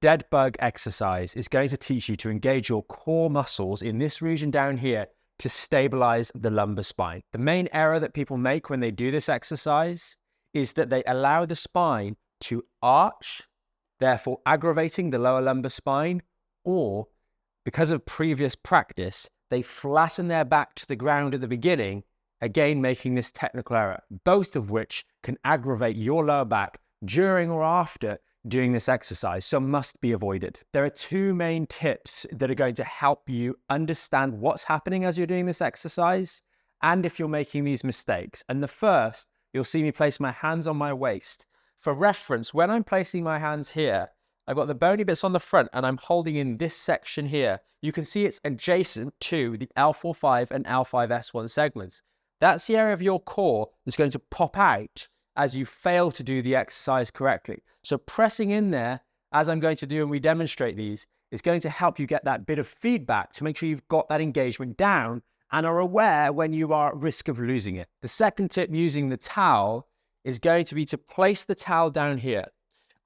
dead bug exercise is going to teach you to engage your core muscles in this region down here to stabilize the lumbar spine. The main error that people make when they do this exercise is that they allow the spine to arch, therefore aggravating the lower lumbar spine, or because of previous practice, they flatten their back to the ground at the beginning, again making this technical error, both of which can aggravate your lower back during or after doing this exercise, so must be avoided. There are two main tips that are going to help you understand what's happening as you're doing this exercise and if you're making these mistakes. And the first, you'll see me place my hands on my waist. For reference, when I'm placing my hands here, I've got the bony bits on the front and I'm holding in this section here. You can see it's adjacent to the L4-5 and L5-S1 segments. That's the area of your core that's going to pop out as you fail to do the exercise correctly. So pressing in there, as I'm going to do and we demonstrate these, is going to help you get that bit of feedback to make sure you've got that engagement down and are aware when you are at risk of losing it. The second tip using the towel is going to be to place the towel down here.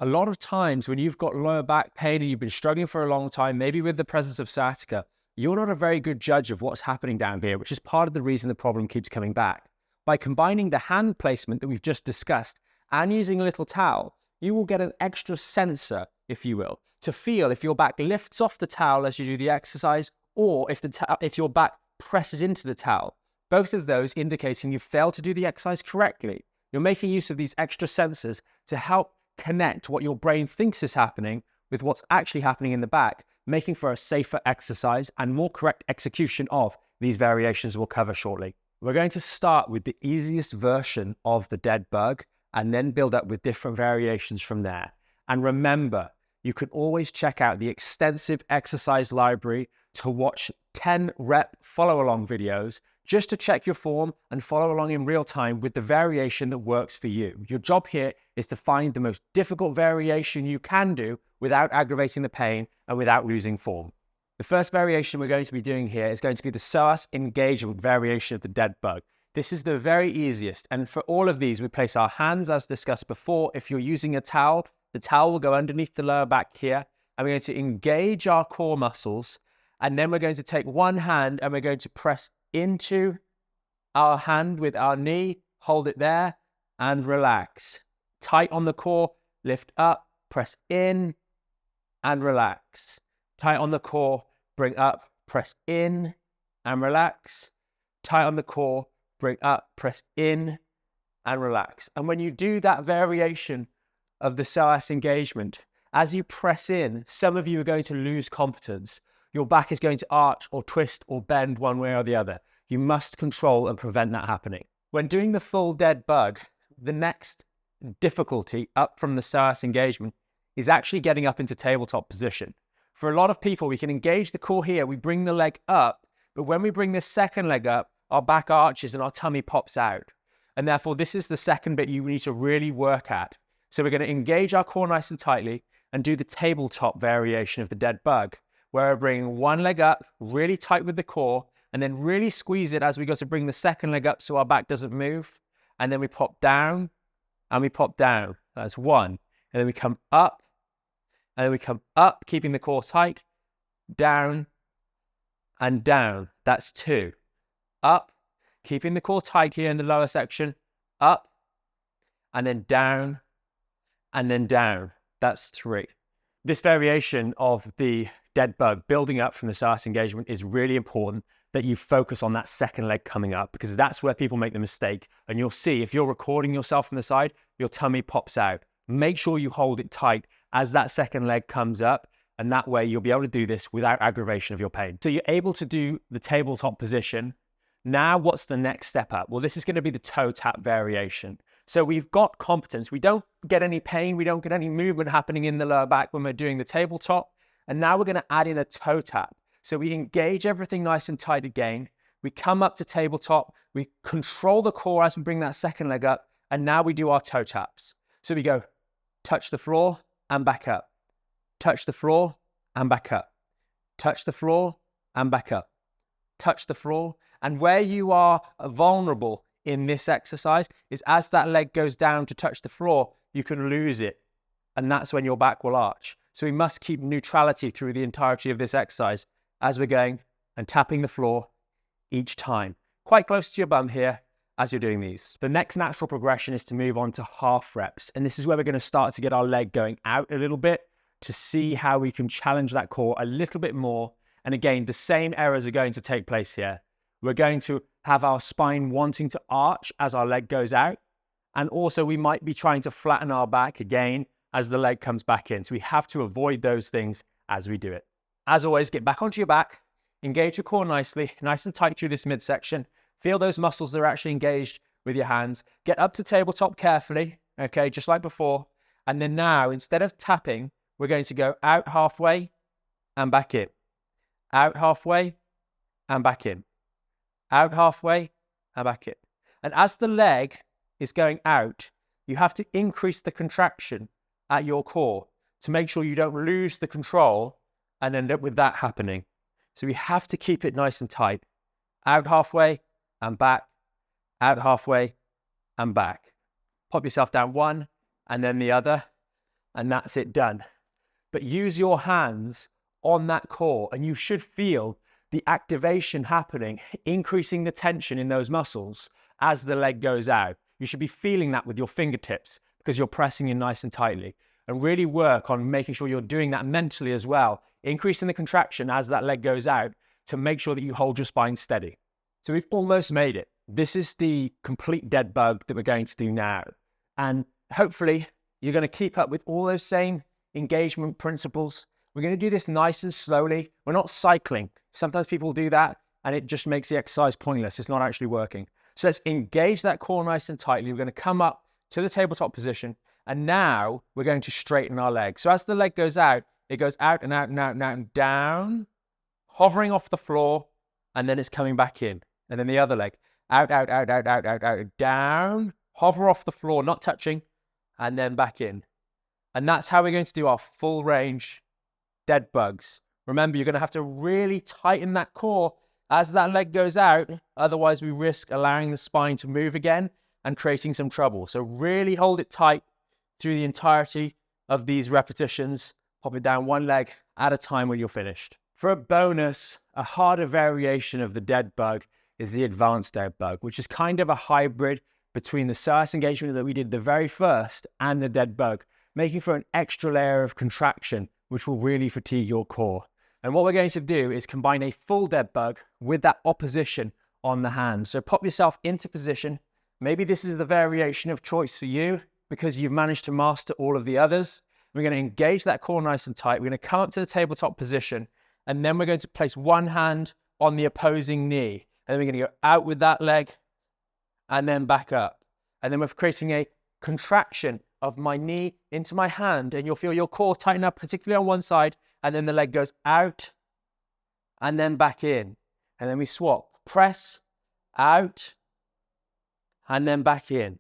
A lot of times when you've got lower back pain and you've been struggling for a long time, maybe with the presence of sciatica, you're not a very good judge of what's happening down here, which is part of the reason the problem keeps coming back. By combining the hand placement that we've just discussed and using a little towel, you will get an extra sensor, if you will, to feel if your back lifts off the towel as you do the exercise or if your back presses into the towel. Both of those indicating you failed to do the exercise correctly. You're making use of these extra sensors to help connect what your brain thinks is happening with what's actually happening in the back, making for a safer exercise and more correct execution of these variations we'll cover shortly. We're going to start with the easiest version of the dead bug and then build up with different variations from there. And remember, you can always check out the extensive exercise library to watch 10 rep follow-along videos just to check your form and follow along in real time with the variation that works for you. Your job here is to find the most difficult variation you can do without aggravating the pain and without losing form. The first variation we're going to be doing here is going to be the Psoas Engagement variation of the dead bug. This is the very easiest, and for all of these, we place our hands as discussed before. If you're using a towel, the towel will go underneath the lower back here, and we're going to engage our core muscles, and then we're going to take one hand and we're going to press into our hand with our knee, hold it there, and relax. Tight on the core, lift up, press in, and relax. Tight on the core, bring up, press in, and relax. Tight on the core, bring up, press in, and relax. And when you do that variation of the Psoas engagement, as you press in, some of you are going to lose competence. Your back is going to arch or twist or bend one way or the other. You must control and prevent that happening. When doing the full dead bug, the next difficulty up from the Psoas engagement is actually getting up into tabletop position. For a lot of people, we can engage the core here, we bring the leg up, but when we bring this second leg up, our back arches and our tummy pops out. And therefore, this is the second bit you need to really work at. So we're going to engage our core nice and tightly and do the tabletop variation of the dead bug, where we're bringing one leg up, really tight with the core, and then really squeeze it as we go to bring the second leg up so our back doesn't move. And then we pop down and we pop down. That's one. And then we come up. And then we come up, keeping the core tight, down, and down. That's two. Up, keeping the core tight here in the lower section, up, and then down, and then down. That's three. This variation of the dead bug building up from the Psoas engagement is really important that you focus on that second leg coming up, because that's where people make the mistake. And you'll see if you're recording yourself from the side, your tummy pops out. Make sure you hold it tight as that second leg comes up, and that way you'll be able to do this without aggravation of your pain. So you're able to do the tabletop position. Now, what's the next step up? Well, this is going to be the toe tap variation. So we've got competence. We don't get any pain. We don't get any movement happening in the lower back when we're doing the tabletop. And now we're going to add in a toe tap. So we engage everything nice and tight again. We come up to tabletop. We control the core as we bring that second leg up. And now we do our toe taps. So we go touch the floor and back up. Touch the floor and back up. Touch the floor and back up. Touch the floor. And where you are vulnerable in this exercise is as that leg goes down to touch the floor, you can lose it. And that's when your back will arch. So we must keep neutrality through the entirety of this exercise as we're going and tapping the floor each time. Quite close to your bum here as you're doing these. The next natural progression is to move on to half reps. And this is where we're going to start to get our leg going out a little bit to see how we can challenge that core a little bit more. And again, the same errors are going to take place here. We're going to have our spine wanting to arch as our leg goes out. And also we might be trying to flatten our back again as the leg comes back in. So we have to avoid those things as we do it. As always, get back onto your back, engage your core nicely, nice and tight through this midsection. Feel those muscles that are actually engaged with your hands. Get up to tabletop carefully, okay, just like before. And then now, instead of tapping, we're going to go out halfway and back in. Out halfway and back in. Out halfway and back in. And as the leg is going out, you have to increase the contraction at your core to make sure you don't lose the control and end up with that happening. So we have to keep it nice and tight. Out halfway and back, out halfway and back. Pop yourself down one and then the other, and that's it done. But use your hands on that core and you should feel the activation happening, increasing the tension in those muscles as the leg goes out. You should be feeling that with your fingertips because you're pressing in nice and tightly. And really work on making sure you're doing that mentally as well, increasing the contraction as that leg goes out to make sure that you hold your spine steady. So we've almost made it. This is the complete dead bug that we're going to do now. And hopefully you're going to keep up with all those same engagement principles. We're going to do this nice and slowly. We're not cycling. Sometimes people do that and it just makes the exercise pointless. It's not actually working. So let's engage that core nice and tightly. We're going to come up to the tabletop position. And now we're going to straighten our leg. So as the leg goes out, it goes out and out and out and out and down, hovering off the floor, and then it's coming back in. And then the other leg, out, out, out, out, out, out, out, down, hover off the floor, not touching, and then back in. And that's how we're going to do our full range dead bugs. Remember, you're going to have to really tighten that core as that leg goes out. Otherwise, we risk allowing the spine to move again and creating some trouble. So really hold it tight through the entirety of these repetitions. Pop it down one leg at a time when you're finished. For a bonus, a harder variation of the dead bug is the advanced dead bug, which is kind of a hybrid between the Psoas engagement that we did the very first and the dead bug, making for an extra layer of contraction, which will really fatigue your core. And what we're going to do is combine a full dead bug with that opposition on the hand. So pop yourself into position. Maybe this is the variation of choice for you because you've managed to master all of the others. We're going to engage that core nice and tight. We're going to come up to the tabletop position, and then we're going to place one hand on the opposing knee. And then we're going to go out with that leg and then back up. And then we're creating a contraction of my knee into my hand, and you'll feel your core tighten up, particularly on one side, and then the leg goes out and then back in. And then we swap. Press, out, and then back in.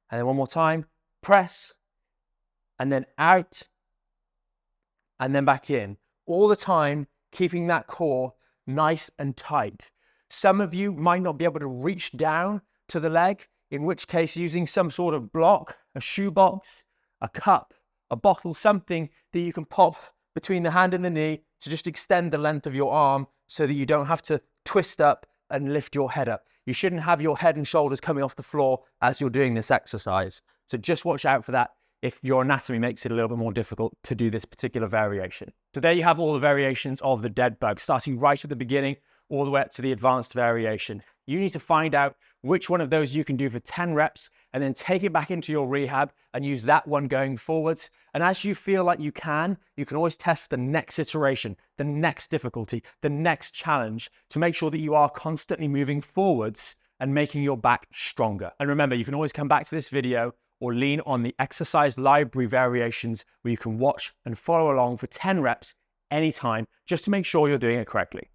And then one more time. Press, and then out, and then back in. All the time, keeping that core nice and tight. Some of you might not be able to reach down to the leg, in which case using some sort of block, a shoebox, a cup, a bottle, something that you can pop between the hand and the knee to just extend the length of your arm so that you don't have to twist up and lift your head up. You shouldn't have your head and shoulders coming off the floor as you're doing this exercise. So just watch out for that if your anatomy makes it a little bit more difficult to do this particular variation. So there you have all the variations of the dead bug, starting right at the beginning all the way up to the advanced variation. You need to find out which one of those you can do for 10 reps and then take it back into your rehab and use that one going forwards. And as you feel like you can always test the next iteration, the next difficulty, the next challenge to make sure that you are constantly moving forwards and making your back stronger. And remember, you can always come back to this video or lean on the exercise library variations where you can watch and follow along for 10 reps anytime just to make sure you're doing it correctly.